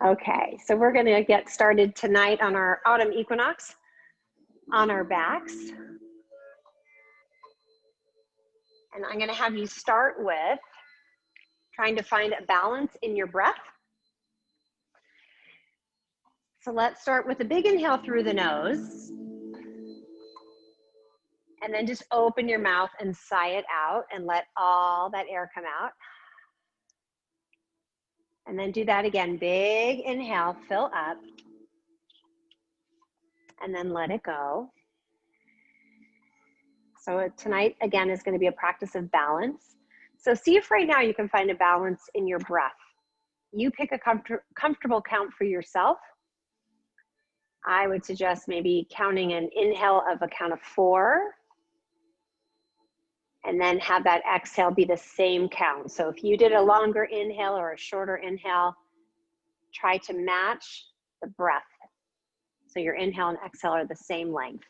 Okay, so we're going to get started tonight on our autumn equinox on our backs. And I'm going to have you start with trying to find a balance in your breath. So let's start with a big inhale through the nose. And then just open your mouth and sigh it out and let all that air come out. And then do that again. Big inhale, fill up. And then let it go. So tonight, again, is going to be a practice of balance. So see if right now you can find a balance in your breath. You pick a comfortable count for yourself. I would suggest maybe counting an inhale of a count of 4. And then have that exhale be the same count. So if you did a longer inhale or a shorter inhale, try to match the breath. So your inhale and exhale are the same length.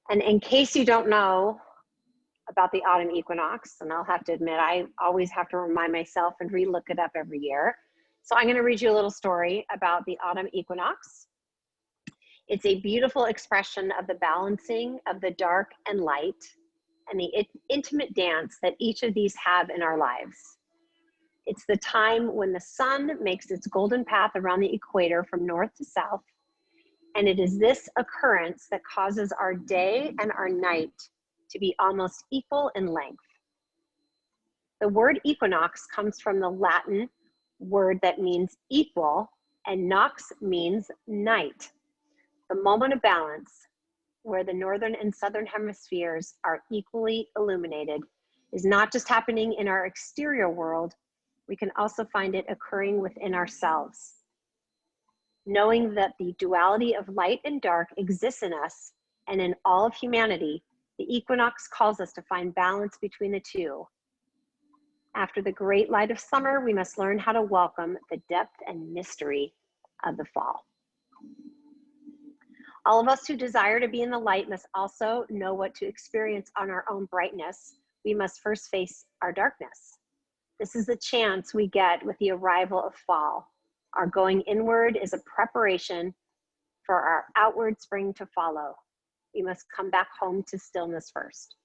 And in case you don't know about the autumn equinox, and I'll have to admit, I always have to remind myself and re-look it up every year. So I'm going to read you a little story about the autumn equinox. It's a beautiful expression of the balancing of the dark and light and the intimate dance that each of these have in our lives. It's the time when the sun makes its golden path around the equator from north to south, and it is this occurrence that causes our day and our night to be almost equal in length. The word equinox comes from the Latin word that means equal, and nox means night. The moment of balance, where the northern and southern hemispheres are equally illuminated, is not just happening in our exterior world, we can also find it occurring within ourselves. Knowing that the duality of light and dark exists in us and in all of humanity, the equinox calls us to find balance between the two. After the great light of summer, we must learn how to welcome the depth and mystery of the fall. All of us who desire to be in the light must also know what to experience on our own brightness. We must first face our darkness. This is the chance we get with the arrival of fall. Our going inward is a preparation for our outward spring to follow. We must come back home to stillness first.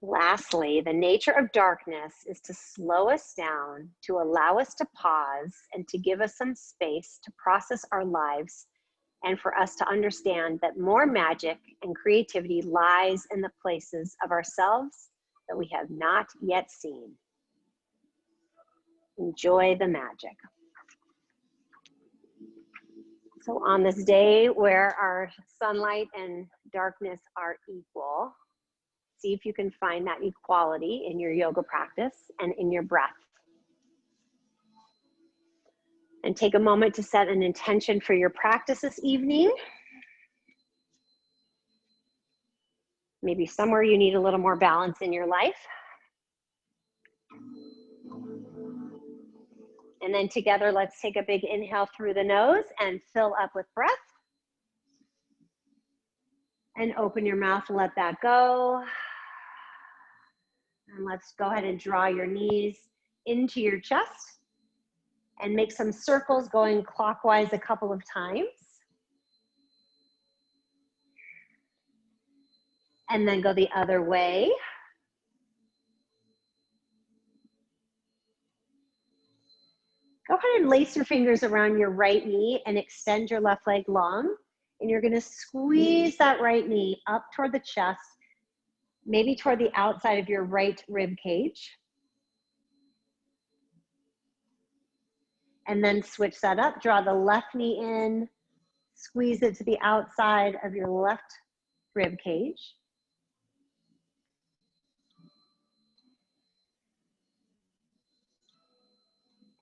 Lastly, the nature of darkness is to slow us down, to allow us to pause, and to give us some space to process our lives, and for us to understand that more magic and creativity lies in the places of ourselves that we have not yet seen. Enjoy the magic. So on this day where our sunlight and darkness are equal, see if you can find that equality in your yoga practice and in your breath. And take a moment to set an intention for your practice this evening. Maybe somewhere you need a little more balance in your life. And then together, let's take a big inhale through the nose and fill up with breath. And open your mouth and let that go. And let's go ahead and draw your knees into your chest and make some circles going clockwise a couple of times. And then go the other way. Go ahead and lace your fingers around your right knee and extend your left leg long. And you're gonna squeeze that right knee up toward the chest, maybe toward the outside of your right rib cage. And then switch that up, draw the left knee in, squeeze it to the outside of your left rib cage.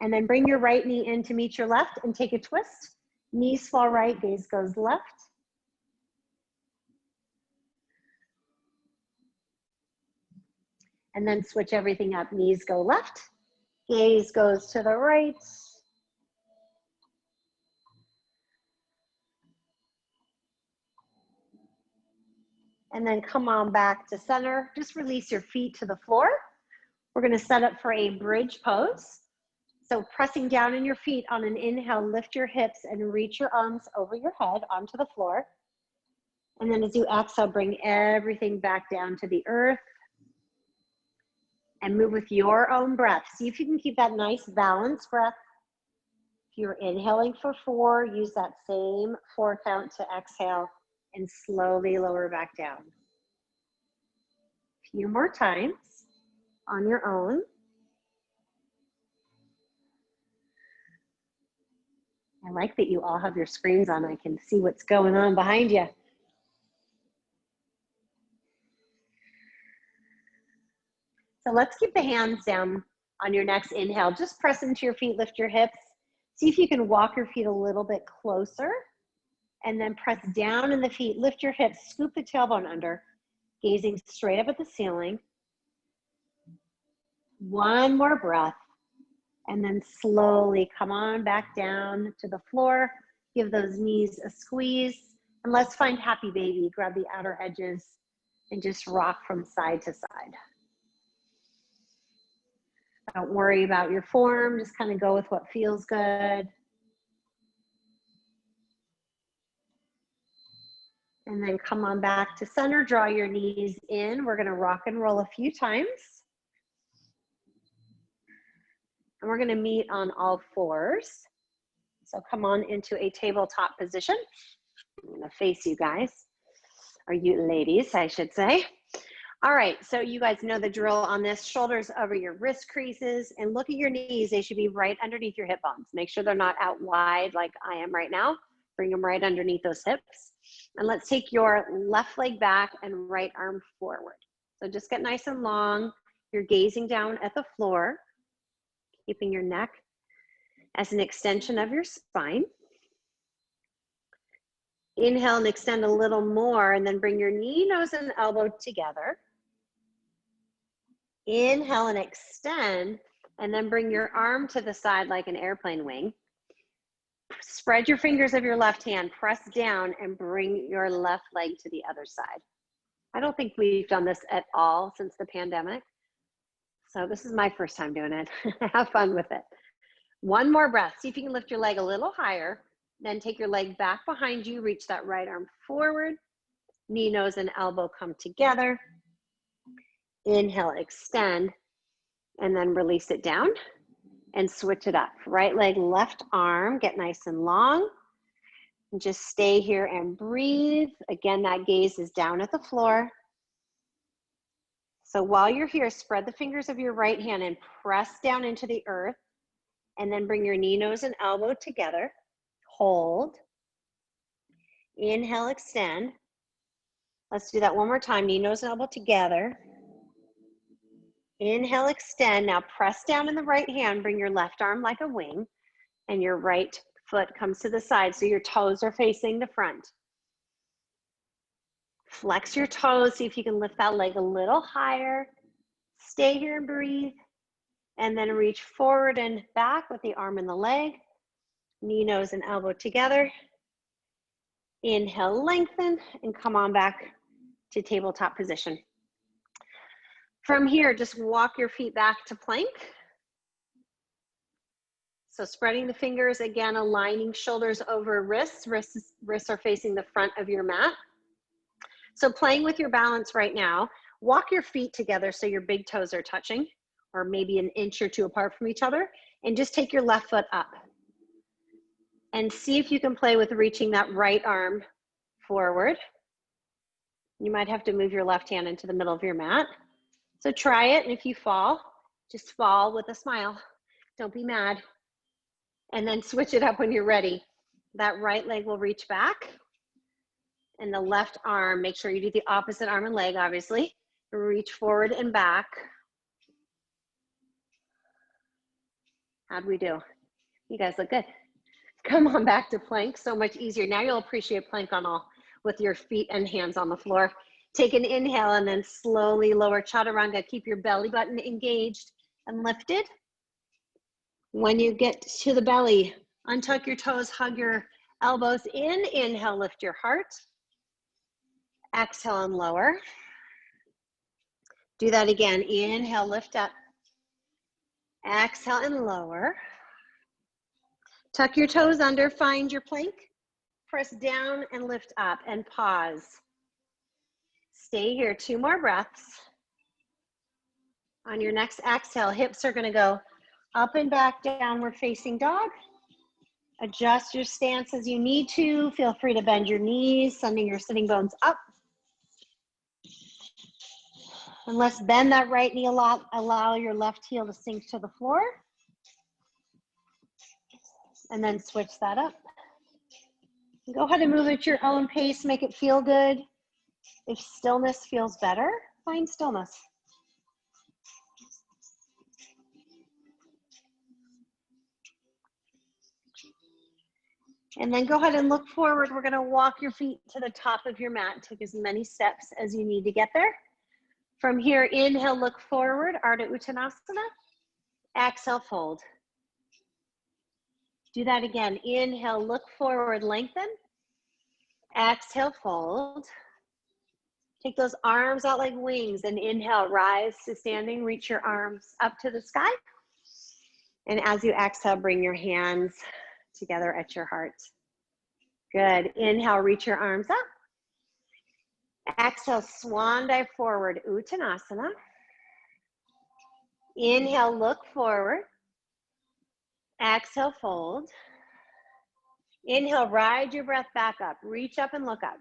And then bring your right knee in to meet your left and take a twist. Knees fall right, gaze goes left. And then switch everything up. Knees go left, gaze goes to the right. And then come on back to center. Just release your feet to the floor. We're going to set up for a bridge pose. So pressing down in your feet on an inhale, lift your hips and reach your arms over your head onto the floor. And then as you exhale, bring everything back down to the earth and move with your own breath. See if you can keep that nice balanced breath. If you're inhaling for 4, use that same 4 count to exhale and slowly lower back down. A few more times on your own. I like that you all have your screens on. I can see what's going on behind you. So let's keep the hands down on your next inhale. Just press into your feet, lift your hips. See if you can walk your feet a little bit closer. And then press down in the feet, lift your hips, scoop the tailbone under, gazing straight up at the ceiling. One more breath. And then slowly come on back down to the floor. Give those knees a squeeze. And let's find happy baby. Grab the outer edges and just rock from side to side. Don't worry about your form. Just kind of go with what feels good. And then come on back to center. Draw your knees in. We're going to rock and roll a few times. And we're going to meet on all 4s. So come on into a tabletop position. I'm going to face you guys, or you ladies, I should say. All right, so you guys know the drill on this. Shoulders over your wrist creases, and look at your knees. They should be right underneath your hip bones. Make sure they're not out wide like I am right now. Bring them right underneath those hips. And let's take your left leg back and right arm forward. So just get nice and long. You're gazing down at the floor, keeping your neck as an extension of your spine. Inhale and extend a little more, and then bring your knee, nose, and elbow together. Inhale and extend, and then bring your arm to the side like an airplane wing. Spread your fingers of your left hand, press down, and bring your left leg to the other side. I don't think we've done this at all since the pandemic. So this is my first time doing it. Have fun with it. One more breath. See if you can lift your leg a little higher. Then take your leg back behind you. Reach that right arm forward. Knee, nose, and elbow come together. Inhale, extend, and then release it down and switch it up. Right leg, left arm, get nice and long. And just stay here and breathe. Again, that gaze is down at the floor. So while you're here, spread the fingers of your right hand and press down into the earth. And then bring your knee, nose, and elbow together. Hold. Inhale, extend. Let's do that one more time. Knee, nose, and elbow together. Inhale, extend. Now press down in the right hand. Bring your left arm like a wing. And your right foot comes to the side so your toes are facing the front. Flex your toes. See if you can lift that leg a little higher. Stay here and breathe. And then reach forward and back with the arm and the leg. Knee, nose, and elbow together. Inhale, lengthen, and come on back to tabletop position. From here, just walk your feet back to plank. So spreading the fingers, again, aligning shoulders over wrists. Wrists are facing the front of your mat. So playing with your balance right now, walk your feet together so your big toes are touching, or maybe an inch or 2 apart from each other, and just take your left foot up. And see if you can play with reaching that right arm forward. You might have to move your left hand into the middle of your mat. So try it, and if you fall, just fall with a smile. Don't be mad. And then switch it up when you're ready. That right leg will reach back. And the left arm, make sure you do the opposite arm and leg, obviously. Reach forward and back. How'd we do? You guys look good. Come on back to plank, so much easier. Now you'll appreciate plank on all with your feet and hands on the floor. Take an inhale and then slowly lower chaturanga. Keep your belly button engaged and lifted. When you get to the belly, untuck your toes, hug your elbows in. Inhale, lift your heart. Exhale and lower. Do that again. Inhale, lift up. Exhale and lower. Tuck your toes under, find your plank. Press down and lift up and pause. Stay here, 2 more breaths. On your next exhale, hips are gonna go up and back, downward facing dog. Adjust your stance as you need to. Feel free to bend your knees, sending your sitting bones up. And let's bend that right knee a lot. Allow your left heel to sink to the floor. And then switch that up. Go ahead and move at your own pace. Make it feel good. If stillness feels better, find stillness. And then go ahead and look forward. We're gonna walk your feet to the top of your mat. Take as many steps as you need to get there. From here, inhale, look forward, Ardha Uttanasana. Exhale, fold. Do that again. Inhale, look forward, lengthen. Exhale, fold. Take those arms out like wings and inhale, rise to standing. Reach your arms up to the sky. And as you exhale, bring your hands together at your heart. Good. Inhale, reach your arms up. Exhale, swan dive forward, Uttanasana. Inhale, look forward. Exhale, fold. Inhale, ride your breath back up. Reach up and look up.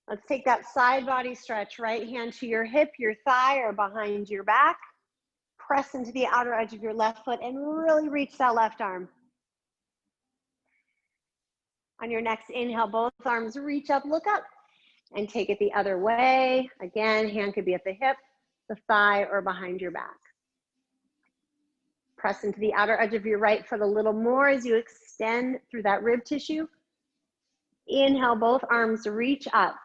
Let's take that side body stretch. Right hand to your hip, your thigh, or behind your back. Press into the outer edge of your left foot and really reach that left arm. On your next inhale, both arms reach up, look up, and take it the other way. Again, hand could be at the hip, the thigh, or behind your back. Press into the outer edge of your right foot a little more as you extend through that rib tissue. Inhale, both arms reach up.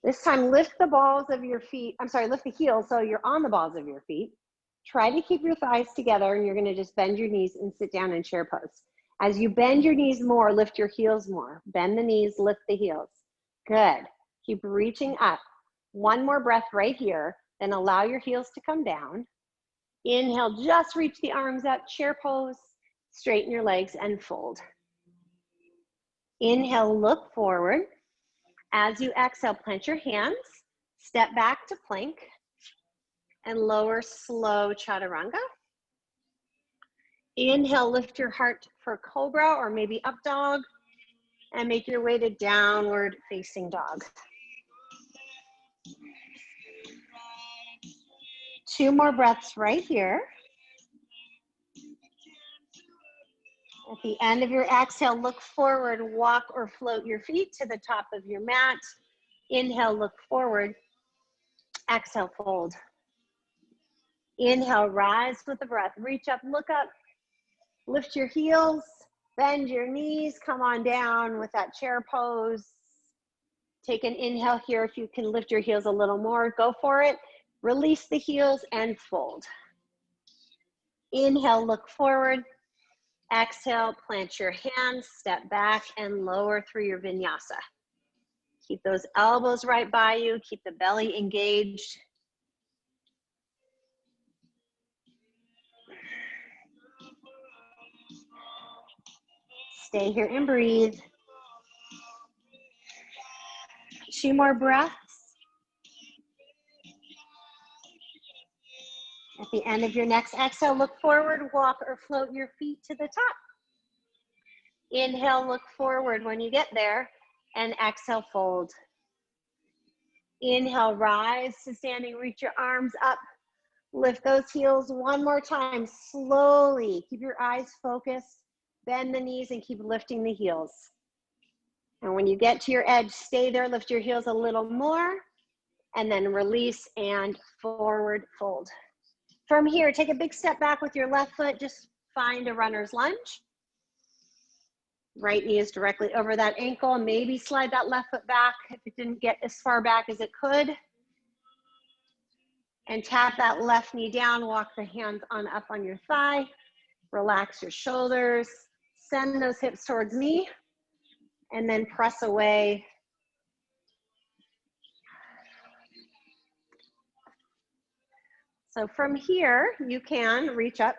This time, lift the balls of your feet. Lift the heels so you're on the balls of your feet. Try to keep your thighs together, and you're gonna just bend your knees and sit down in chair pose. As you bend your knees more, lift your heels more. Bend the knees, lift the heels. Good. Keep reaching up. 1 more breath right here, then allow your heels to come down. Inhale, just reach the arms up, chair pose, straighten your legs and fold. Inhale, look forward. As you exhale, plant your hands, step back to plank, and lower slow chaturanga. Inhale, lift your heart for cobra or maybe up dog, and make your way to downward facing dog. 2 more breaths right here. At the end of your exhale, look forward, walk or float your feet to the top of your mat. Inhale, look forward. Exhale, fold. Inhale, rise with the breath. Reach up, look up, lift your heels, bend your knees, come on down with that chair pose. Take an inhale here. If you can lift your heels a little more, go for it. Release the heels and fold. Inhale, look forward. Exhale, plant your hands, step back and lower through your vinyasa. Keep those elbows right by you. Keep the belly engaged. Stay here and breathe. 2 more breaths. At the end of your next exhale, look forward, walk or float your feet to the top. Inhale, look forward when you get there, and exhale, fold. Inhale, rise to standing, reach your arms up. Lift those heels 1 more time, slowly. Keep your eyes focused, bend the knees, and keep lifting the heels. And when you get to your edge, stay there, lift your heels a little more, and then release and forward fold. From here, take a big step back with your left foot, just find a runner's lunge. Right knee is directly over that ankle. Maybe slide that left foot back if it didn't get as far back as it could. And tap that left knee down, walk the hands on up on your thigh. Relax your shoulders, send those hips towards me, and then press away. So from here, you can reach up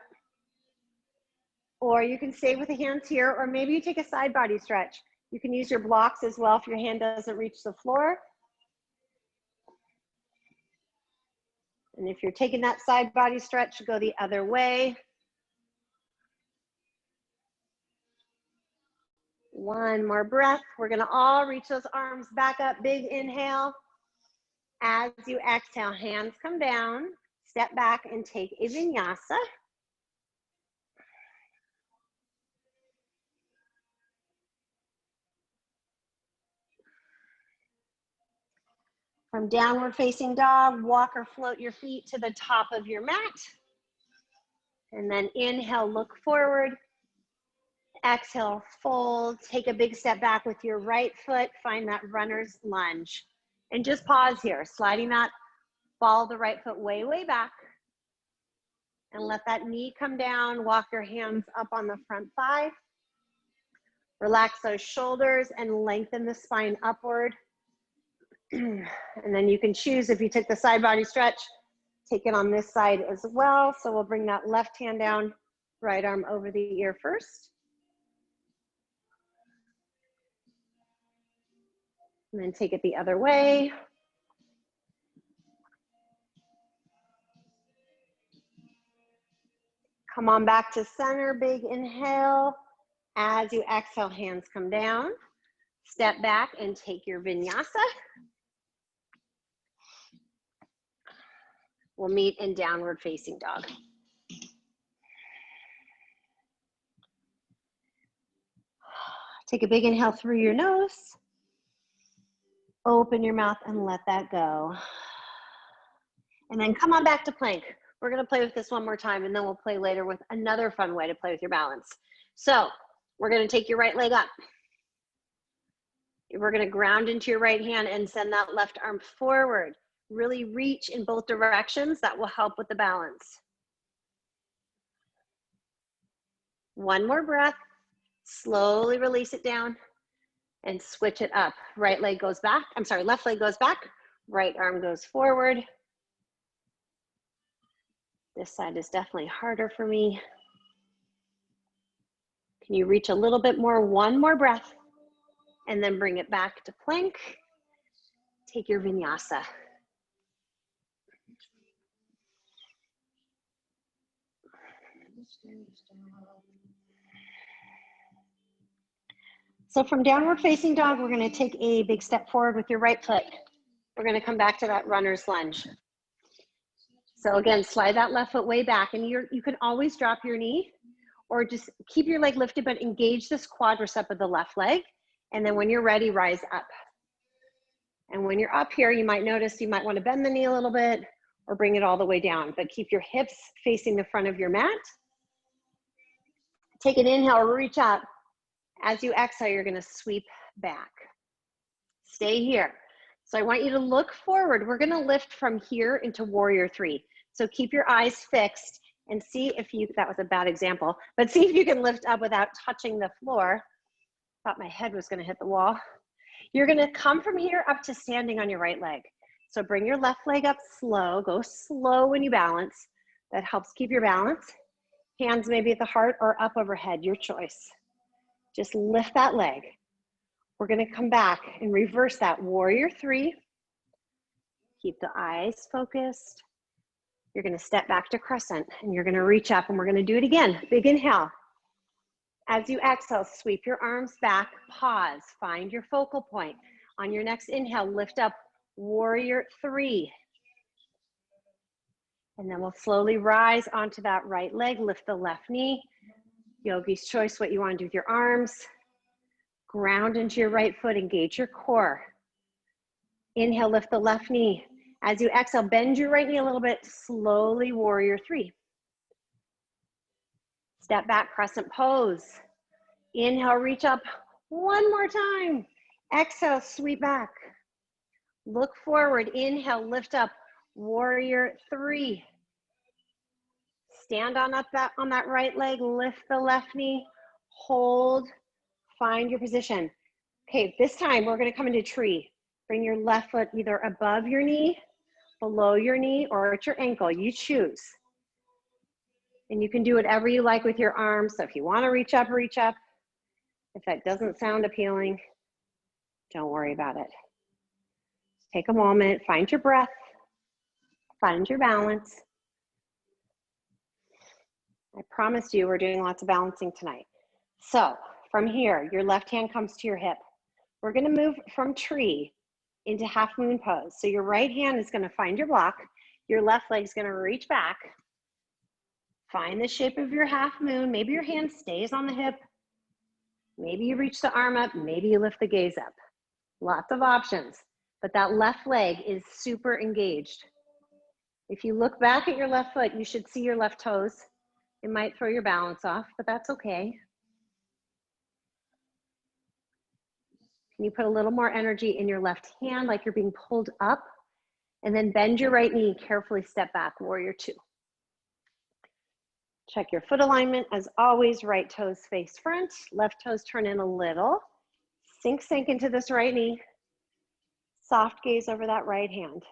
Or you can stay with the hands here, or maybe you take a side body stretch. You can use your blocks as well if your hand doesn't reach the floor. And if you're taking that side body stretch, go the other way. One more breath. We're gonna all reach those arms back up. Big inhale. As you exhale, hands come down. Step back and take a vinyasa. From downward facing dog, walk or float your feet to the top of your mat. And then inhale, look forward. Exhale, fold. Take a big step back with your right foot. Find that runner's lunge. And just pause here, sliding that ball of the right foot way, way back. And let that knee come down. Walk your hands up on the front thigh. Relax those shoulders and lengthen the spine upward. And then you can choose, if you took the side body stretch, take it on this side as well. So we'll bring that left hand down, right arm over the ear first. And then take it the other way. Come on back to center, big inhale. As you exhale, hands come down. Step back and take your vinyasa. We'll meet in downward facing dog. Take a big inhale through your nose. Open your mouth and let that go. And then come on back to plank. We're gonna play with this one more time, and then we'll play later with another fun way to play with your balance. So we're gonna take your right leg up. We're gonna ground into your right hand and send that left arm forward. Really reach in both directions. That will help with the balance. One more breath. Slowly release it down and switch it up. Right leg goes back. I'm sorry, left leg goes back. Right arm goes forward. This side is definitely harder for me. Can you reach a little bit more? One more breath, and then bring it back to plank. Take your vinyasa. So from downward facing dog, we're gonna take a big step forward with your right foot. We're gonna come back to that runner's lunge. So again, slide that left foot way back, and you can always drop your knee or just keep your leg lifted, but engage this quadricep of the left leg. And then when you're ready, rise up. And when you're up here, you might notice you might want to bend the knee a little bit or bring it all the way down, but keep your hips facing the front of your mat. Take an inhale, reach up. As you exhale, you're gonna sweep back. Stay here. So I want you to look forward. We're gonna lift from here into warrior three. So keep your eyes fixed and see if you, that was a bad example, but see if you can lift up without touching the floor. Thought my head was gonna hit the wall. You're gonna come from here up to standing on your right leg. So bring your left leg up slow, go slow when you balance. That helps keep your balance. Hands maybe at the heart or up overhead, your choice. Just lift that leg. We're gonna come back and reverse that warrior three. Keep the eyes focused. You're gonna step back to crescent and you're gonna reach up, and we're gonna do it again. Big inhale. As you exhale, sweep your arms back, pause, find your focal point. On your next inhale, lift up warrior three. And then we'll slowly rise onto that right leg, lift the left knee. Yogi's choice, what you wanna do with your arms. Ground into your right foot, engage your core. Inhale, lift the left knee. As you exhale, bend your right knee a little bit, slowly warrior three. Step back, crescent pose. Inhale, reach up one more time. Exhale, sweep back. Look forward, inhale, lift up, warrior three. Stand on up on that right leg, lift the left knee, hold, find your position. Okay, this time we're gonna come into tree. Bring your left foot either above your knee, below your knee, or at your ankle, you choose. And you can do whatever you like with your arms. So if you want to reach up, reach up. If that doesn't sound appealing, don't worry about it. Take a moment, find your breath, find your balance. I promised you we're doing lots of balancing tonight. So from here, your left hand comes to your hip. We're gonna move from tree into half moon pose. So your right hand is gonna find your block. Your left leg's gonna reach back. Find the shape of your half moon. Maybe your hand stays on the hip. Maybe you reach the arm up. Maybe you lift the gaze up. Lots of options, but that left leg is super engaged. If you look back at your left foot, you should see your left toes. It might throw your balance off, but that's okay. Can you put a little more energy in your left hand like you're being pulled up? And then bend your right knee, carefully step back, warrior two. Check your foot alignment. As always, right toes face front, left toes turn in a little. Sink into this right knee. Soft gaze over that right hand.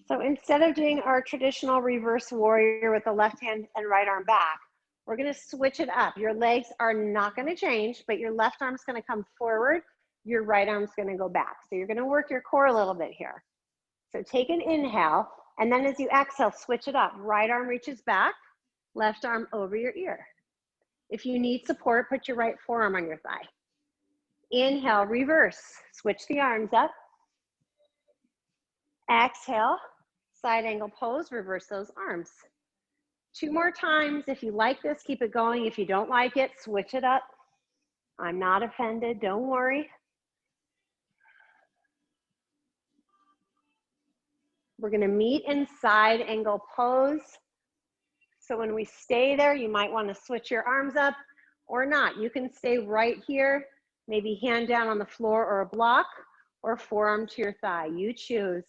So instead of doing our traditional reverse warrior with the left hand and right arm back, we're gonna switch it up. Your legs are not gonna change, but your left arm's gonna come forward, your right arm's gonna go back. So you're gonna work your core a little bit here. So take an inhale, and then as you exhale, switch it up. Right arm reaches back, left arm over your ear. If you need support, put your right forearm on your thigh. Inhale, reverse, switch the arms up. Exhale, side angle pose, reverse those arms. 2 more times. If you like this, keep it going. If you don't like it, switch it up. I'm not offended, don't worry. We're gonna meet in side angle pose. So when we stay there, you might wanna switch your arms up or not. You can stay right here, maybe hand down on the floor or a block, or forearm to your thigh, you choose.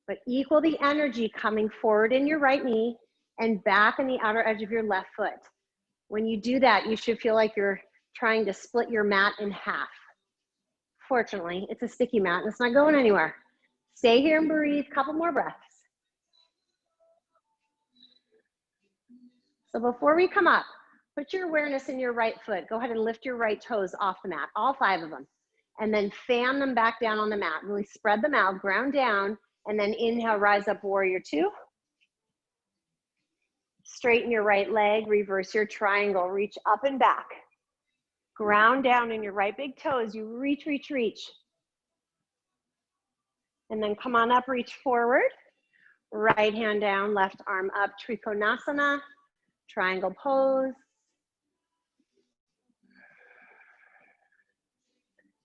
But equal the energy coming forward in your right knee and back in the outer edge of your left foot. When you do that, you should feel like you're trying to split your mat in half. Fortunately, it's a sticky mat and it's not going anywhere. Stay here and breathe, couple more breaths. So before we come up, put your awareness in your right foot. Go ahead and lift your right toes off the mat, all 5 of them. And then fan them back down on the mat. Really spread them out, ground down, and then inhale, rise up, warrior two. Straighten your right leg, reverse your triangle, reach up and back. Ground down in your right big toes, you reach, reach, reach. And then come on up, reach forward. Right hand down, left arm up, Trikonasana, triangle pose.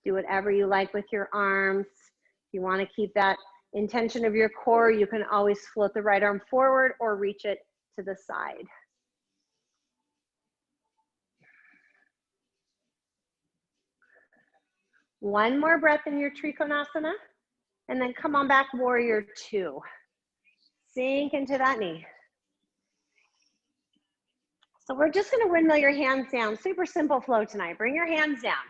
Do whatever you like with your arms. If you want to keep that intention of your core, you can always float the right arm forward or reach it to the side. One more breath in your Trikonasana, and then come on back, warrior two. Sink into that knee. So we're just gonna windmill your hands down. Super simple flow tonight. Bring your hands down.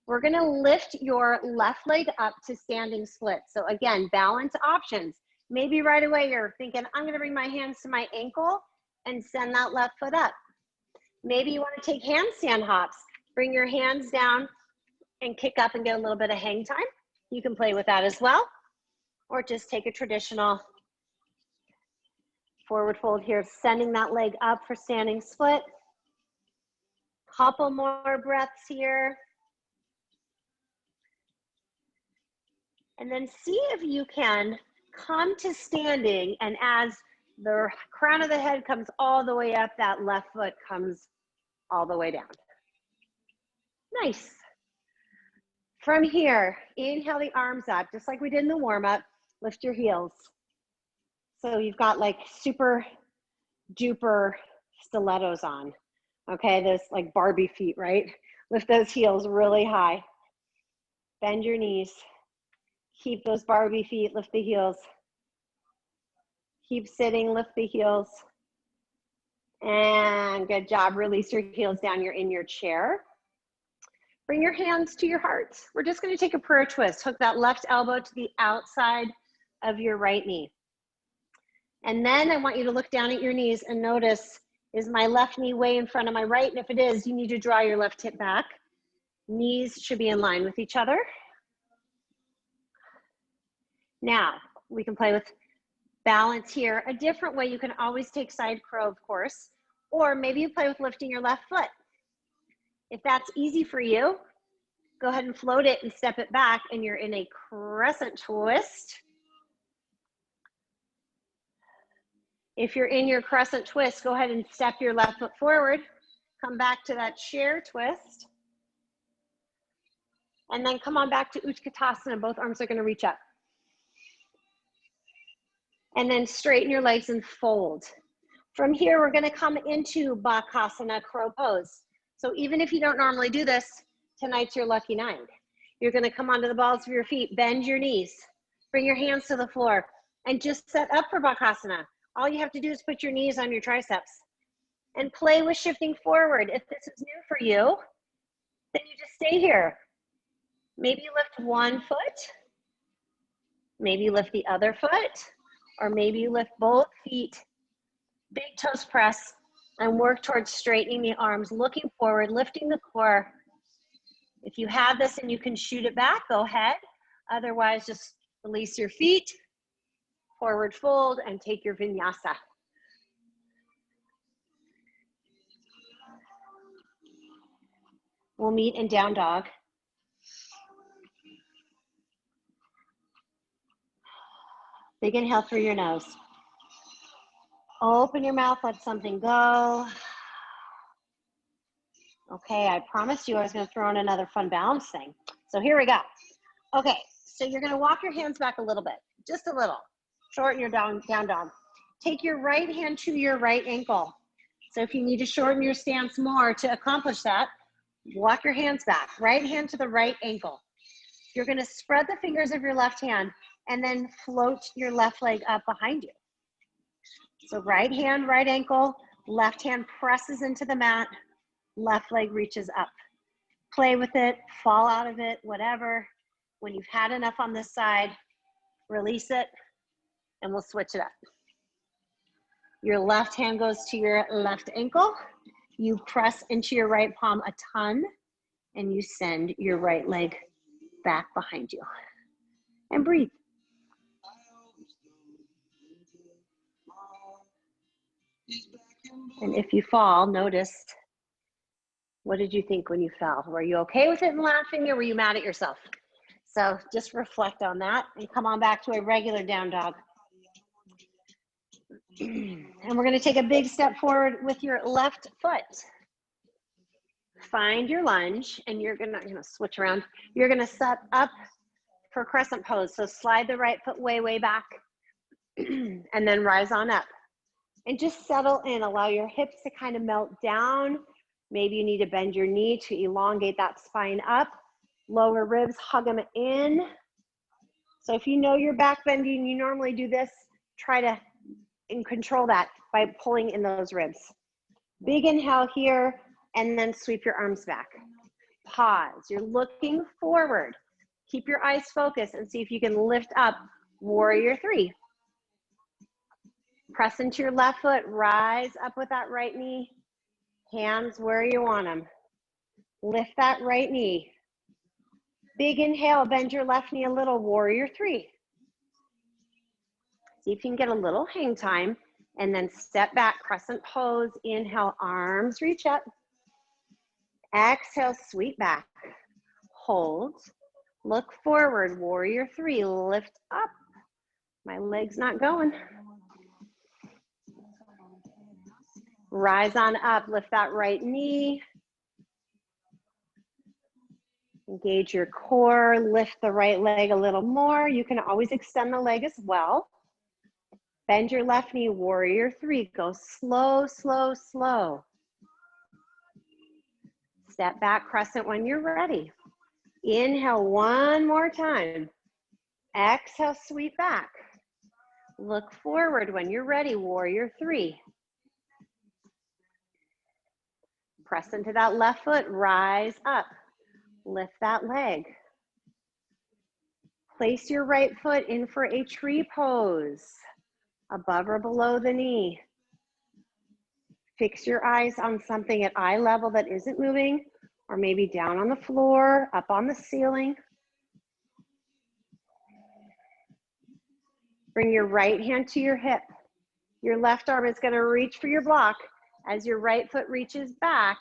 We're gonna lift your left leg up to standing split. So again, balance options. Maybe right away you're thinking, I'm gonna bring my hands to my ankle and send that left foot up. Maybe you wanna take handstand hops. Bring your hands down and kick up and get a little bit of hang time. You can play with that as well. Or just take a traditional forward fold here, sending that leg up for standing split. Couple more breaths here. And then see if you can come to standing, and as the crown of the head comes all the way up, that left foot comes all the way down. Nice. From here, inhale the arms up, just like we did in the warm-up. Lift your heels. So you've got like super duper stilettos on. Okay, those like Barbie feet, right? Lift those heels really high. Bend your knees. Keep those Barbie feet, lift the heels. Keep sitting, lift the heels. And good job, release your heels down, you're in your chair. Bring your hands to your heart. We're just gonna take a prayer twist. Hook that left elbow to the outside of your right knee. And then I want you to look down at your knees and notice, is my left knee way in front of my right? And if it is, you need to draw your left hip back. Knees should be in line with each other. Now, we can play with balance here. A different way, you can always take side crow, of course, or maybe you play with lifting your left foot. If that's easy for you, go ahead and float it and step it back, and you're in a crescent twist. If you're in your crescent twist, go ahead and step your left foot forward, come back to that chair twist, and then come on back to Utkatasana. Both arms are going to reach up. And then straighten your legs and fold. From here, we're going to come into Bakasana, crow pose. So even if you don't normally do this, tonight's your lucky night. You're going to come onto the balls of your feet, bend your knees, bring your hands to the floor, and just set up for Bakasana. All you have to do is put your knees on your triceps and play with shifting forward. If this is new for you, then you just stay here. Maybe you lift one foot, maybe you lift the other foot, or maybe you lift both feet, big toes press, and work towards straightening the arms, looking forward, lifting the core. If you have this and you can shoot it back, go ahead. Otherwise, just release your feet, forward fold, and take your vinyasa. We'll meet in down dog. Big inhale through your nose. Open your mouth, let something go. Okay, I promised you I was going to throw in another fun balance thing. So here we go. Okay, so you're going to walk your hands back a little bit, just a little. Shorten your down dog. Take your right hand to your right ankle. So if you need to shorten your stance more to accomplish that, walk your hands back. Right hand to the right ankle. You're going to spread the fingers of your left hand and then float your left leg up behind you. So right hand, right ankle, left hand presses into the mat, left leg reaches up. Play with it, fall out of it, whatever. When you've had enough on this side, release it, and we'll switch it up. Your left hand goes to your left ankle. You press into your right palm a ton, and you send your right leg back behind you. And breathe. And if you fall, notice, what did you think when you fell? Were you okay with it and laughing, or were you mad at yourself? So just reflect on that and come on back to a regular down dog. And we're going to take a big step forward with your left foot. Find your lunge, and you're going to switch around. You're going to set up for crescent pose. So slide the right foot way, way back, and then rise on up. And just settle in. Allow your hips to kind of melt down. Maybe you need to bend your knee to elongate that spine up. Lower ribs, hug them in. So if you know you're back bending, you normally do this, try to control that by pulling in those ribs. Big inhale here, and then sweep your arms back. Pause. You're looking forward. Keep your eyes focused and see if you can lift up warrior three. Press into your left foot, rise up with that right knee. Hands where you want them. Lift that right knee. Big inhale, bend your left knee a little, warrior three. See if you can get a little hang time, and then step back, crescent pose. Inhale, arms reach up. Exhale, sweep back. Hold. Look forward, warrior three, lift up. My leg's not going. Rise on up, lift that right knee. Engage your core, lift the right leg a little more. You can always extend the leg as well. Bend your left knee, warrior three. Go slow, slow, slow. Step back, crescent when you're ready. Inhale one more time. Exhale, sweep back. Look forward when you're ready, warrior three. Press into that left foot, rise up. Lift that leg. Place your right foot in for a tree pose, above or below the knee. Fix your eyes on something at eye level that isn't moving, or maybe down on the floor, up on the ceiling. Bring your right hand to your hip. Your left arm is going to reach for your block as your right foot reaches back,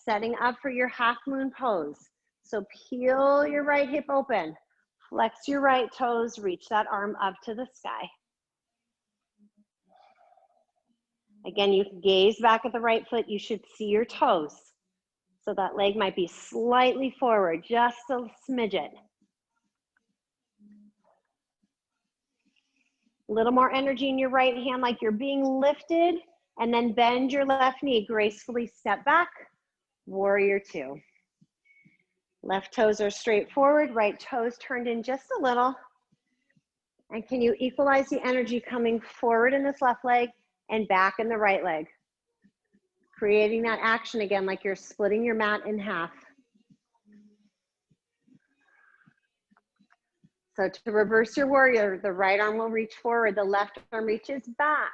setting up for your half moon pose. So peel your right hip open, flex your right toes, reach that arm up to the sky. Again, you can gaze back at the right foot. You should see your toes. So that leg might be slightly forward, just a smidgen. A little more energy in your right hand like you're being lifted, and then bend your left knee, gracefully step back, warrior two. Left toes are straight forward, right toes turned in just a little. And can you equalize the energy coming forward in this left leg and back in the right leg? Creating that action again like you're splitting your mat in half. So to reverse your warrior, the right arm will reach forward, the left arm reaches back.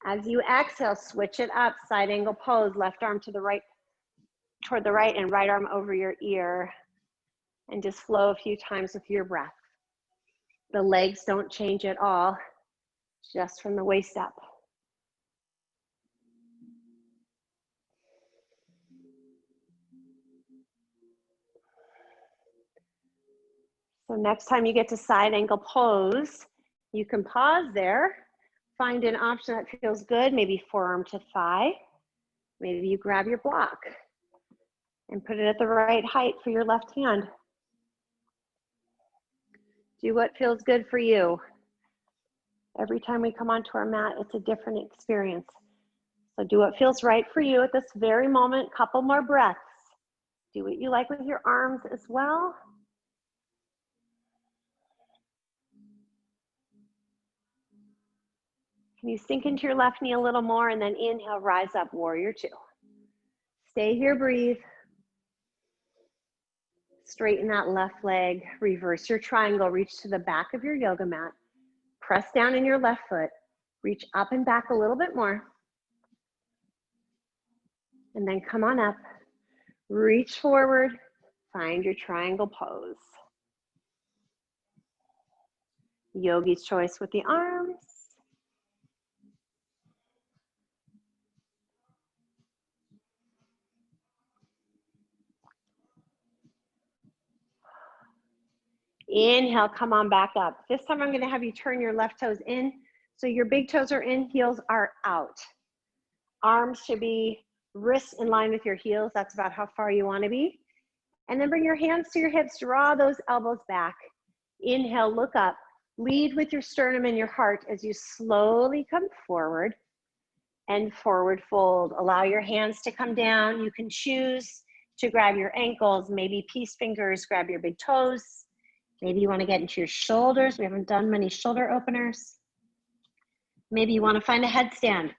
As you exhale, switch it up, side angle pose, left arm to the right, toward the right, and right arm over your ear. And just flow a few times with your breath. The legs don't change at all, just from the waist up. So next time you get to side angle pose, you can pause there, find an option that feels good, maybe forearm to thigh. Maybe you grab your block and put it at the right height for your left hand. Do what feels good for you. Every time we come onto our mat, it's a different experience. So do what feels right for you at this very moment. Couple more breaths. Do what you like with your arms as well. Can you sink into your left knee a little more and then inhale, rise up, warrior two. Stay here, breathe. Straighten that left leg, reverse your triangle, reach to the back of your yoga mat. Press down in your left foot, reach up and back a little bit more. And then come on up, reach forward, find your triangle pose. Yogi's choice with the arms. Inhale, come on back up. This time I'm going to have you turn your left toes in. So your big toes are in, heels are out. Arms should be wrists in line with your heels. That's about how far you want to be. And then bring your hands to your hips, draw those elbows back. Inhale, look up. Lead with your sternum and your heart as you slowly come forward and forward fold. Allow your hands to come down. You can choose to grab your ankles, maybe peace fingers, grab your big toes. Maybe you want to get into your shoulders. We haven't done many shoulder openers. Maybe you want to find a headstand.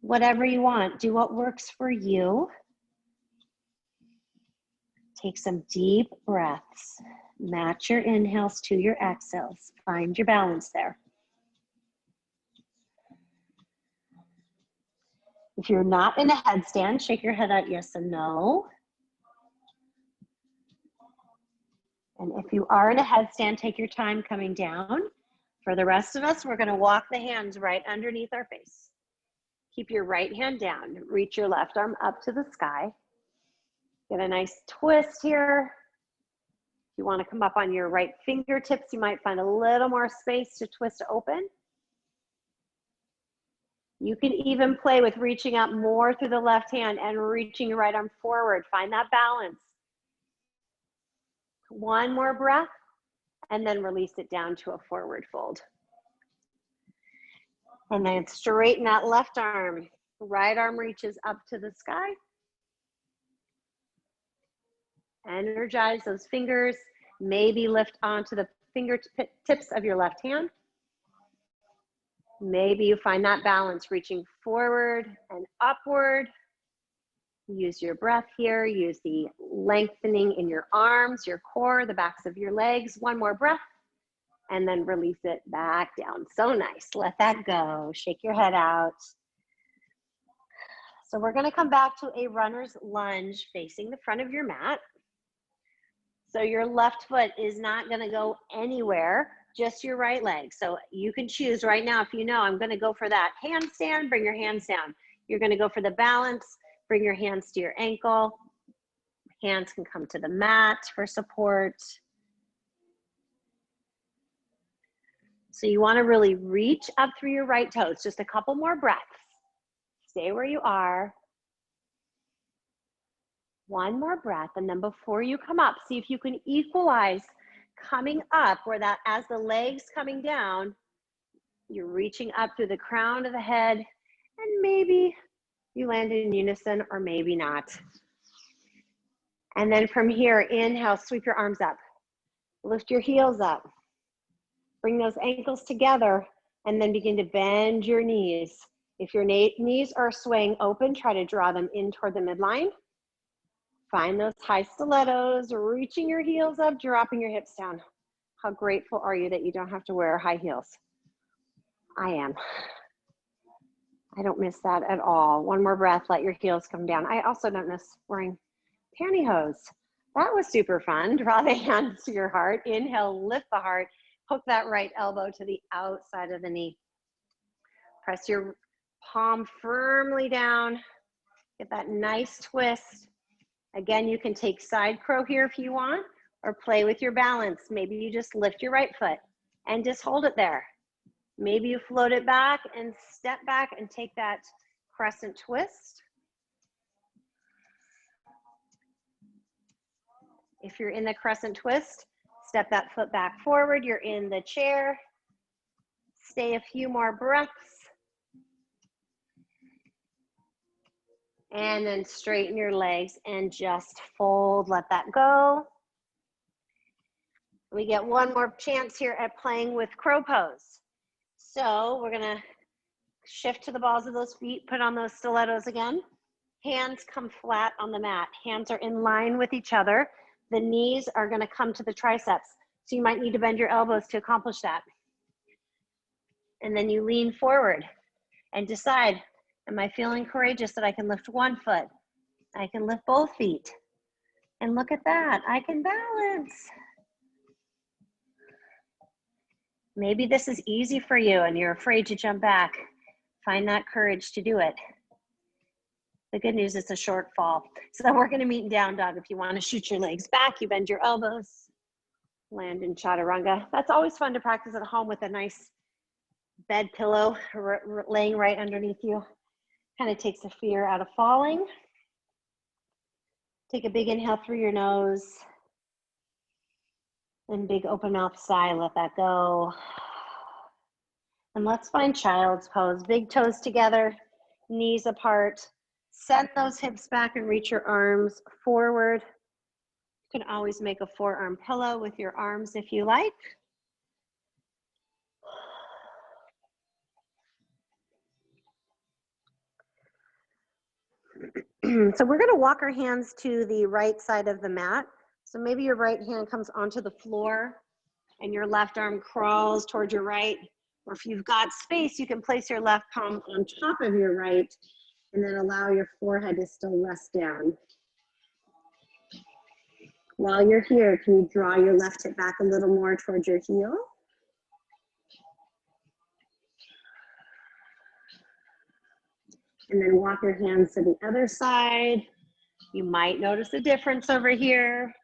Whatever you want, do what works for you. Take some deep breaths. Match your inhales to your exhales. Find your balance there. If you're not in a headstand, shake your head out yes and no. And if you are in a headstand, take your time coming down. For the rest of us, we're going to walk the hands right underneath our face. Keep your right hand down. Reach your left arm up to the sky. Get a nice twist here. If you want to come up on your right fingertips, you might find a little more space to twist open. You can even play with reaching up more through the left hand and reaching your right arm forward. Find that balance. One more breath, and then release it down to a forward fold. And then straighten that left arm. Right arm reaches up to the sky. Energize those fingers. Maybe lift onto the fingertips of your left hand. Maybe you find that balance, reaching forward and upward. Use your breath here. Use the lengthening in your arms, your core, the backs of your legs. One more breath, and then release it back down. So nice. Let that go. Shake your head out. So we're going to come back to a runner's lunge facing the front of your mat. So your left foot is not going to go anywhere, just your right leg. So you can choose right now, if you know, I'm going to go for that handstand, bring your hands down. You're going to go for the balance, bring your hands to your ankle. Hands can come to the mat for support. So you want to really reach up through your right toes. Just a couple more breaths. Stay where you are. One more breath, and then before you come up, see if you can equalize coming up where that, as the legs coming down, you're reaching up through the crown of the head, and maybe you land in unison or maybe not. And then from here, inhale, sweep your arms up. Lift your heels up. Bring those ankles together, and then begin to bend your knees. If your knees are swaying open, try to draw them in toward the midline. Find those high stilettos, reaching your heels up, dropping your hips down. How grateful are you that you don't have to wear high heels? I am. I don't miss that at all. One more breath, let your heels come down. I also don't miss wearing pantyhose. That was super fun. Draw the hands to your heart. Inhale, lift the heart. Hook that right elbow to the outside of the knee. Press your palm firmly down. Get that nice twist. Again, you can take side crow here if you want, or play with your balance. Maybe you just lift your right foot and just hold it there. Maybe you float it back and step back and take that crescent twist. If you're in the crescent twist, step that foot back forward. You're in the chair. Stay a few more breaths. And then straighten your legs and just fold, let that go. We get one more chance here at playing with crow pose. So we're gonna shift to the balls of those feet, put on those stilettos again. Hands come flat on the mat. Hands are in line with each other. The knees are gonna come to the triceps. So you might need to bend your elbows to accomplish that. And then you lean forward and decide, am I feeling courageous that I can lift one foot? I can lift both feet. And look at that, I can balance. Maybe this is easy for you and you're afraid to jump back. Find that courage to do it. The good news, it's a short fall. So we're gonna meet in down dog. If you wanna shoot your legs back, you bend your elbows, land in chaturanga. That's always fun to practice at home with a nice bed pillow laying right underneath you. Kind of takes the fear out of falling. Take a big inhale through your nose. And big open mouth sigh, let that go. And let's find child's pose. Big toes together, knees apart. Send those hips back and reach your arms forward. You can always make a forearm pillow with your arms if you like. So we're going to walk our hands to the right side of the mat. So maybe your right hand comes onto the floor and your left arm crawls towards your right. Or if you've got space, you can place your left palm on top of your right and then allow your forehead to still rest down. While you're here, can you draw your left hip back a little more towards your heel? And then walk your hands to the other side. You might notice a difference over here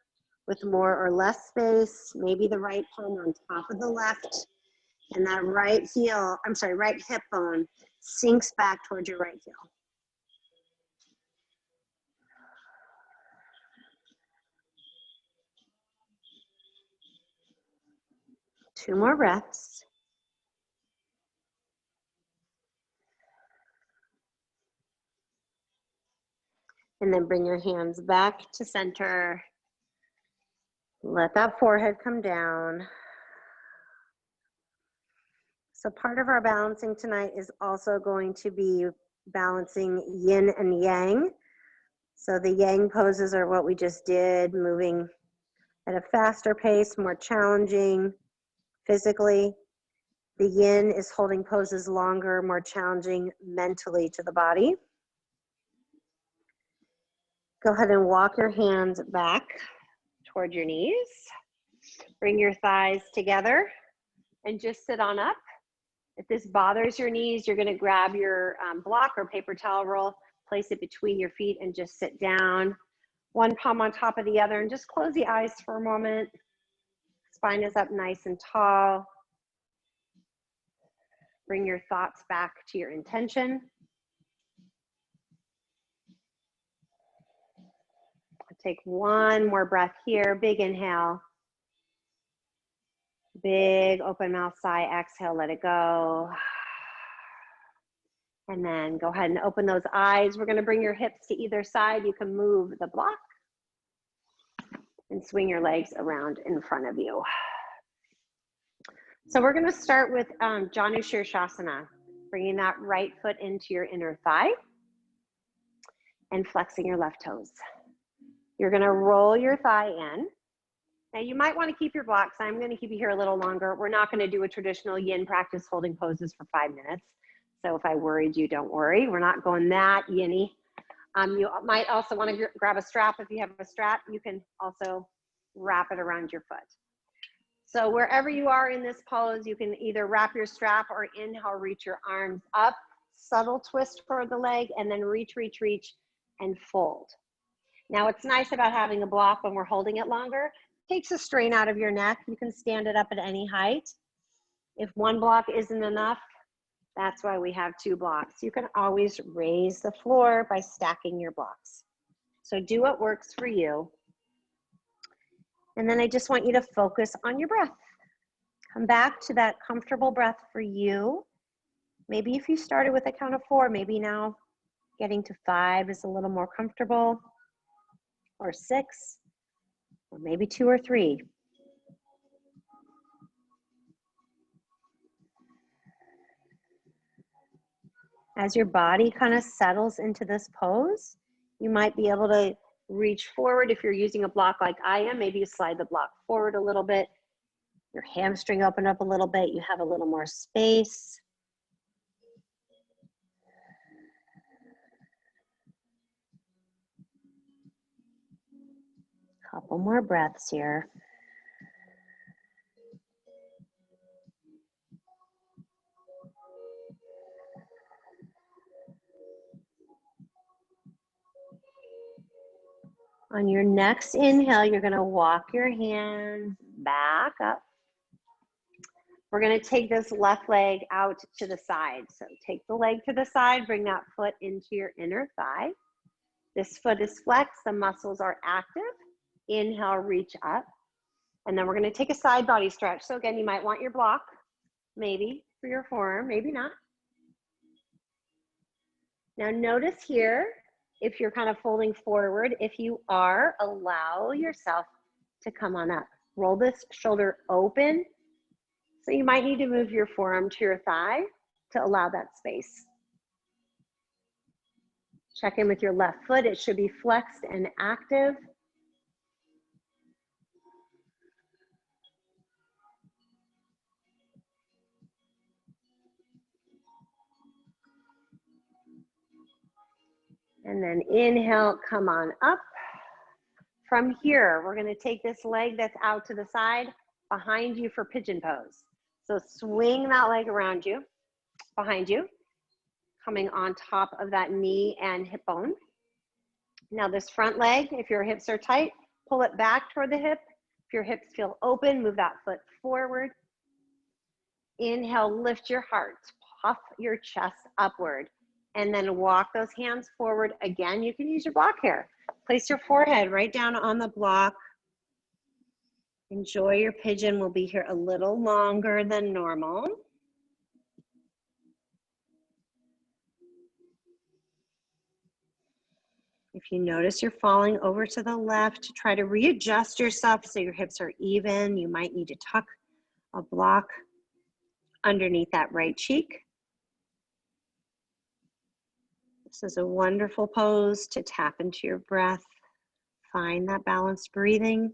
with more or less space. Maybe the right palm on top of the left, and that right hip bone sinks back towards your right heel. Two more breaths. And then bring your hands back to center. Let that forehead come down. So part of our balancing tonight is also going to be balancing yin and yang. So the yang poses are what we just did, moving at a faster pace, more challenging physically. The yin is holding poses longer, more challenging mentally to the body. Go ahead and walk your hands back toward your knees. Bring your thighs together and just sit on up. If this bothers your knees, you're going to grab your block or paper towel roll, place it between your feet and just sit down. One palm on top of the other and just close the eyes for a moment. Spine is up nice and tall. Bring your thoughts back to your intention. Take one more breath here. Big inhale. Big open mouth sigh. Exhale, let it go. And then go ahead and open those eyes. We're going to bring your hips to either side. You can move the block and swing your legs around in front of you. So we're going to start with Janu Shirshasana, bringing that right foot into your inner thigh and flexing your left toes. You're going to roll your thigh in. Now you might want to keep your blocks. I'm going to keep you here a little longer. We're not going to do a traditional yin practice holding poses for 5 minutes. So if I worried you, don't worry. We're not going that yinny. You might also want to grab a strap. If you have a strap, you can also wrap it around your foot. So wherever you are in this pose, you can either wrap your strap or inhale, reach your arms up, subtle twist for the leg, and then reach, reach, reach, and fold. Now what's nice about having a block when we're holding it longer, takes a strain out of your neck. You can stand it up at any height. If one block isn't enough, that's why we have 2 blocks. You can always raise the floor by stacking your blocks. So do what works for you. And then I just want you to focus on your breath. Come back to that comfortable breath for you. Maybe if you started with a count of 4, maybe now getting to 5 is a little more comfortable, or 6, or maybe 2 or 3. As your body kind of settles into this pose, you might be able to reach forward. If you're using a block like I am, maybe you slide the block forward a little bit. Your hamstring open up a little bit. You have a little more space. Couple more breaths here. On your next inhale, you're going to walk your hands back up. We're going to take this left leg out to the side. So take the leg to the side, bring that foot into your inner thigh. This foot is flexed, the muscles are active. Inhale, reach up. And then we're going to take a side body stretch. So again, you might want your block, maybe for your forearm, maybe not. Now notice here, if you're kind of folding forward, if you are, allow yourself to come on up. Roll this shoulder open. So you might need to move your forearm to your thigh to allow that space. Check in with your left foot. It should be flexed and active. And then inhale, come on up. From here, we're going to take this leg that's out to the side behind you for pigeon pose. So swing that leg around you, behind you, coming on top of that knee and hip bone. Now this front leg, if your hips are tight, pull it back toward the hip. If your hips feel open, move that foot forward. Inhale, lift your heart, puff your chest upward, and then walk those hands forward. Again, you can use your block here. Place your forehead right down on the block. Enjoy your pigeon. We'll be here a little longer than normal. If you notice you're falling over to the left, try to readjust yourself so your hips are even. You might need to tuck a block underneath that right cheek. This is a wonderful pose to tap into your breath. Find that balanced breathing.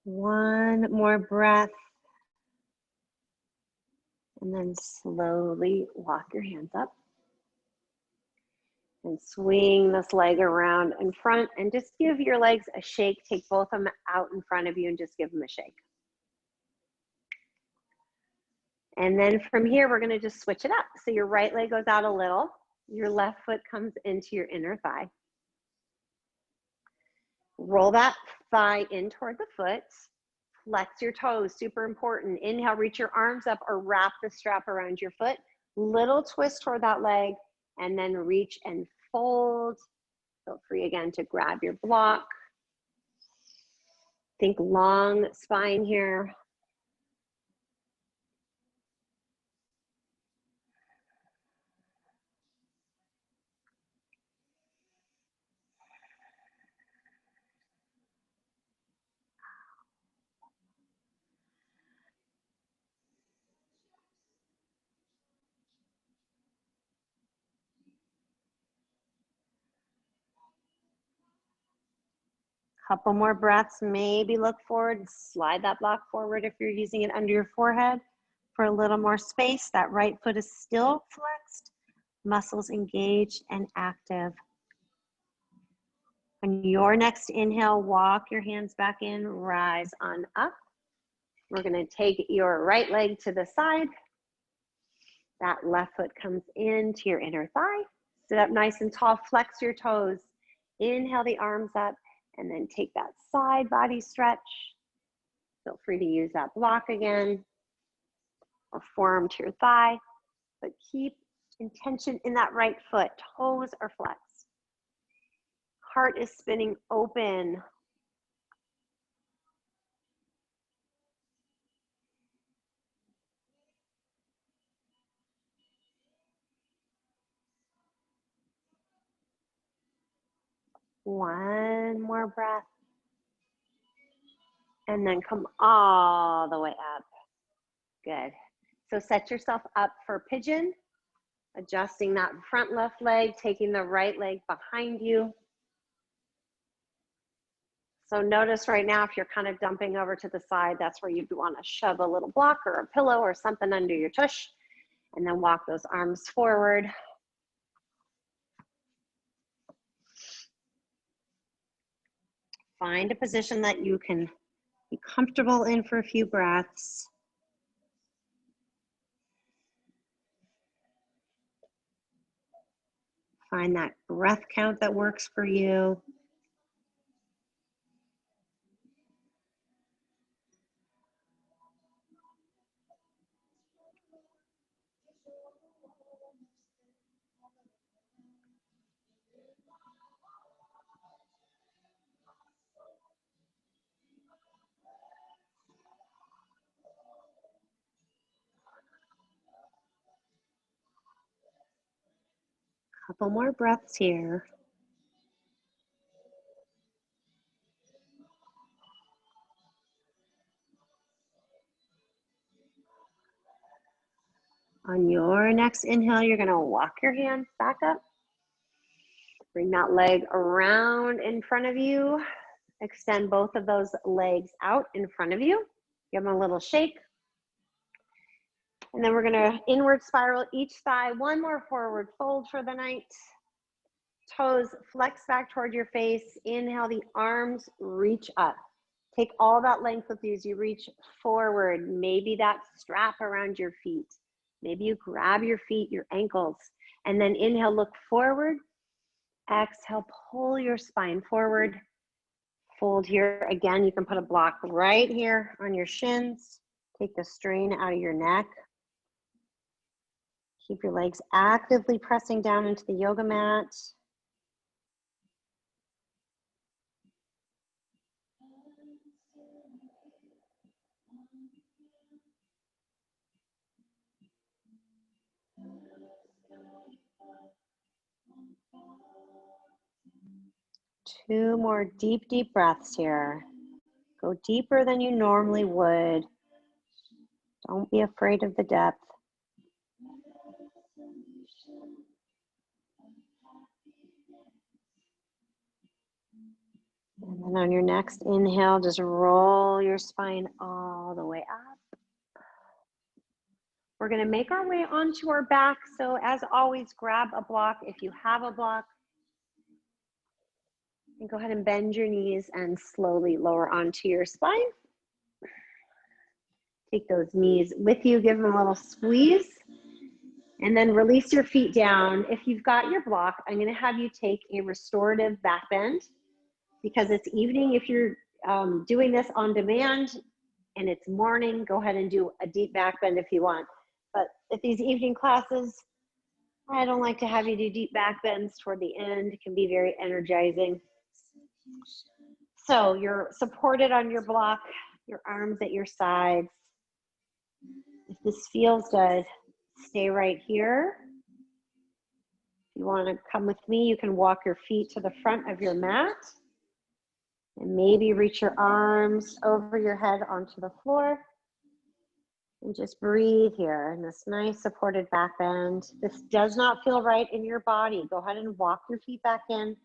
One more breath. And then slowly walk your hands up. And swing this leg around in front and just give your legs a shake. Take both of them out in front of you and just give them a shake. And then from here, we're gonna just switch it up. So your right leg goes out a little, your left foot comes into your inner thigh. Roll that thigh in toward the foot. Flex your toes, super important. Inhale, reach your arms up or wrap the strap around your foot. Little twist toward that leg and then reach and fold. Feel free again to grab your block. Think long spine here. Couple more breaths, maybe look forward, slide that block forward if you're using it under your forehead for a little more space. That right foot is still flexed, muscles engaged and active. On your next inhale, walk your hands back in, rise on up. We're gonna take your right leg to the side. That left foot comes into your inner thigh. Sit up nice and tall, flex your toes. Inhale the arms up. And then take that side body stretch. Feel free to use that block again or forearm to your thigh, but keep intention in that right foot. Toes are flexed. Heart is spinning open. One more breath. And then come all the way up. Good. So set yourself up for pigeon, adjusting that front left leg, taking the right leg behind you. So notice right now, if you're kind of dumping over to the side, that's where you'd want to shove a little block or a pillow or something under your tush, and then walk those arms forward. Find a position that you can be comfortable in for a few breaths. Find that breath count that works for you. Couple more breaths here. On your next inhale, you're gonna walk your hands back up. Bring that leg around in front of you. Extend both of those legs out in front of you. Give them a little shake. And then we're gonna inward spiral each thigh. One more forward fold for the night. Toes flex back toward your face. Inhale, the arms reach up. Take all that length with you as you reach forward. Maybe that strap around your feet. Maybe you grab your feet, your ankles, and then inhale, look forward. Exhale, pull your spine forward. Fold here. Again, you can put a block right here on your shins. Take the strain out of your neck. Keep your legs actively pressing down into the yoga mat. 2 more deep, deep breaths here. Go deeper than you normally would. Don't be afraid of the depth. And then on your next inhale, just roll your spine all the way up. We're going to make our way onto our back. So as always, grab a block if you have a block. And go ahead and bend your knees and slowly lower onto your spine. Take those knees with you, give them a little squeeze. And then release your feet down. If you've got your block, I'm going to have you take a restorative back bend. Because it's evening, if you're doing this on demand and it's morning, go ahead and do a deep back bend if you want. But at these evening classes, I don't like to have you do deep back bends toward the end. It can be very energizing. So you're supported on your block, your arms at your sides. If this feels good, stay right here. If you want to come with me, you can walk your feet to the front of your mat. And maybe reach your arms over your head onto the floor. And just breathe here in this nice supported back bend. This does not feel right in your body. Go ahead and walk your feet back in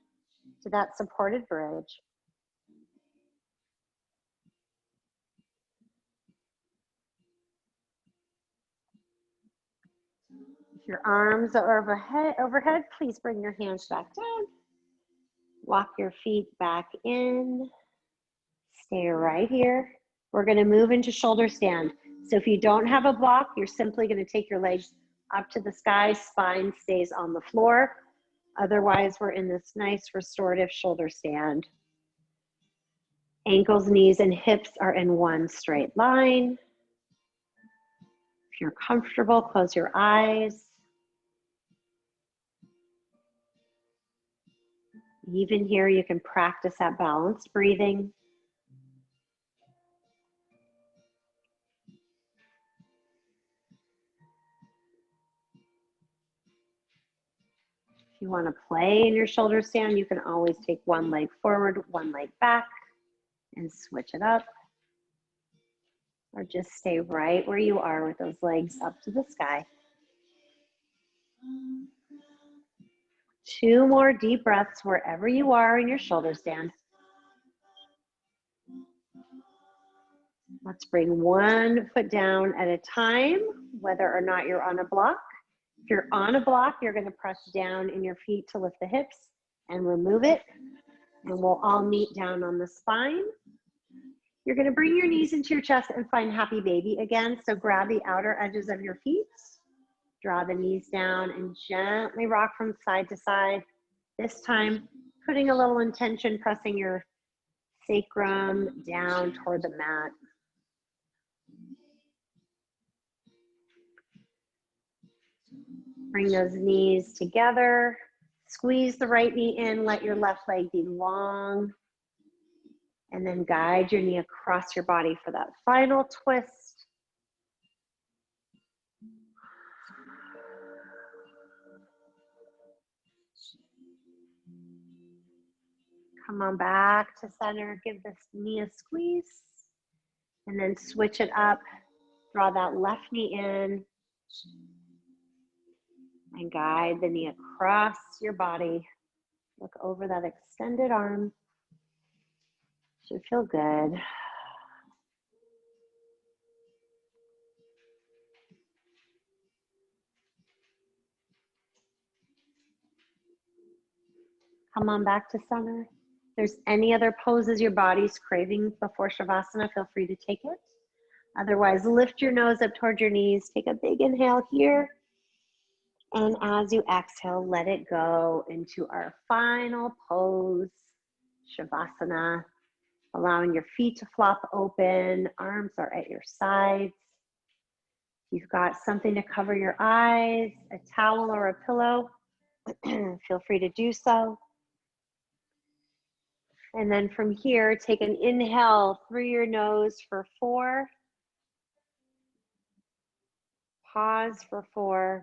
to that supported bridge. If your arms are overhead, please bring your hands back down. Walk your feet back in. Stay right here. We're going to move into shoulder stand. So if you don't have a block, you're simply going to take your legs up to the sky, spine stays on the floor. Otherwise, we're in this nice restorative shoulder stand. Ankles, knees, and hips are in one straight line. If you're comfortable, close your eyes. Even here, you can practice that balanced breathing. If you want to play in your shoulder stand, you can always take one leg forward, one leg back, and switch it up. Or just stay right where you are with those legs up to the sky. 2 more deep breaths wherever you are in your shoulder stand. Let's bring one foot down at a time, whether or not you're on a block. If you're on a block, you're going to press down in your feet to lift the hips and remove it. And we'll all meet down on the spine. You're going to bring your knees into your chest and find happy baby again. So grab the outer edges of your feet, draw the knees down, and gently rock from side to side. This time, putting a little intention, pressing your sacrum down toward the mat. Bring those knees together. Squeeze the right knee in, let your left leg be long. And then guide your knee across your body for that final twist. Come on back to center. Give this knee a squeeze. And then switch it up. Draw that left knee in. And guide the knee across your body. Look over that extended arm. Should feel good. Come on back to center. If there's any other poses your body's craving before Shavasana, feel free to take it. Otherwise, lift your nose up towards your knees. Take a big inhale here. And as you exhale, let it go into our final pose, Shavasana. Allowing your feet to flop open, arms are at your sides. You've got something to cover your eyes, a towel or a pillow, feel free to do so. And then from here, take an inhale through your nose for 4. Pause for 4.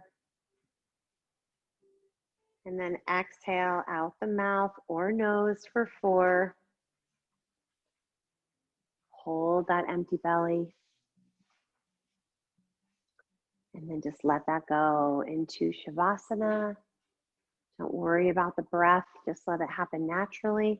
And then exhale out the mouth or nose for 4. Hold that empty belly. And then just let that go into Shavasana. Don't worry about the breath, just let it happen naturally.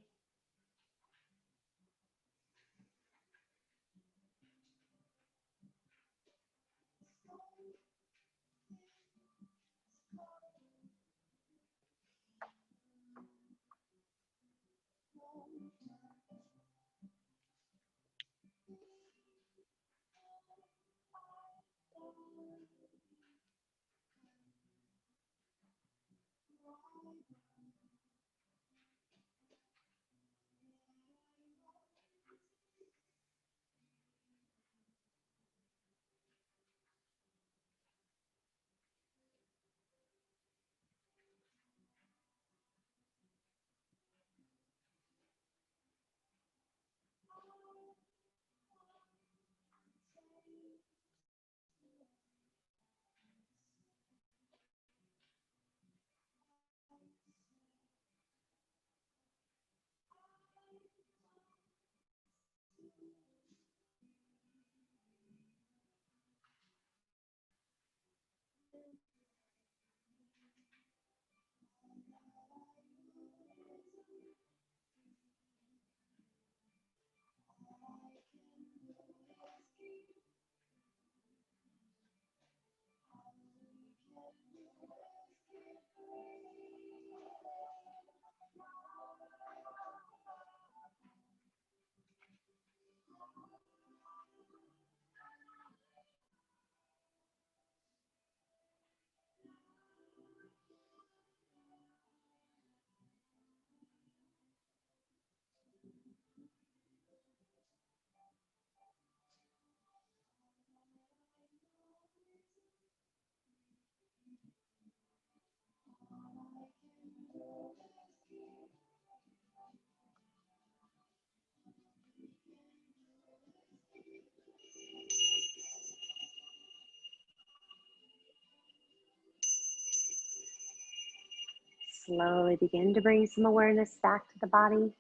Slowly begin to bring some awareness back to the body,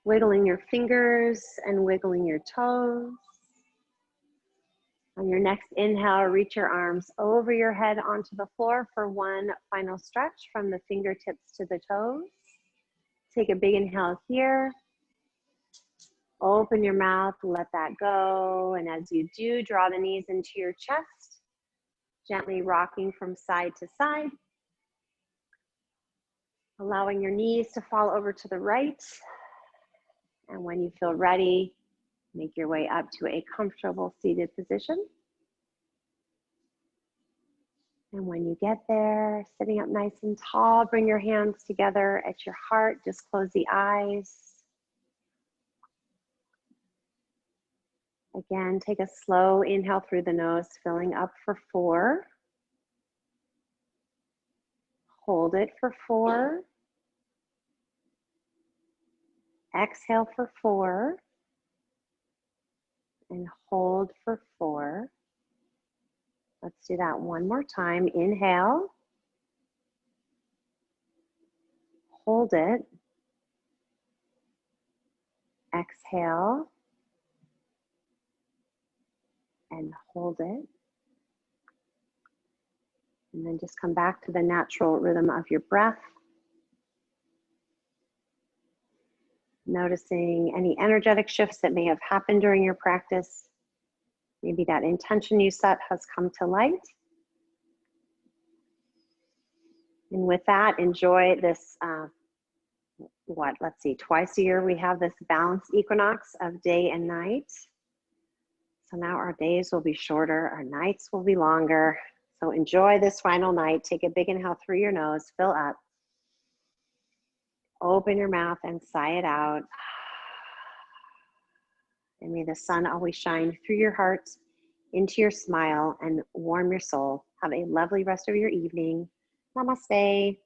wiggling your fingers and wiggling your toes. On your next inhale, reach your arms over your head onto the floor for one final stretch from the fingertips to the toes. Take a big inhale here. Open your mouth, let that go. And as you do, draw the knees into your chest, gently rocking from side to side. Allowing your knees to fall over to the right. And when you feel ready, make your way up to a comfortable seated position. And when you get there, sitting up nice and tall, bring your hands together at your heart. Just close the eyes. Again, take a slow inhale through the nose, filling up for 4. Hold it for 4. Exhale for 4. And hold for 4. Let's do that one more time. Inhale. Hold it. Exhale. And hold it. And then just come back to the natural rhythm of your breath. Noticing any energetic shifts that may have happened during your practice. Maybe that intention you set has come to light. And with that, enjoy this, let's see, twice a year we have this balanced equinox of day and night. So now our days will be shorter, our nights will be longer. So enjoy this final night. Take a big inhale through your nose, fill up. Open your mouth and sigh it out. And may the sun always shine through your heart, into your smile, and warm your soul. Have a lovely rest of your evening. Namaste.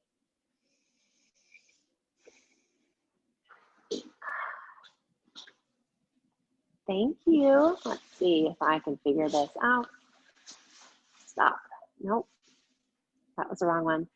Thank you. Let's see if I can figure this out. Stop. Nope. That was the wrong one.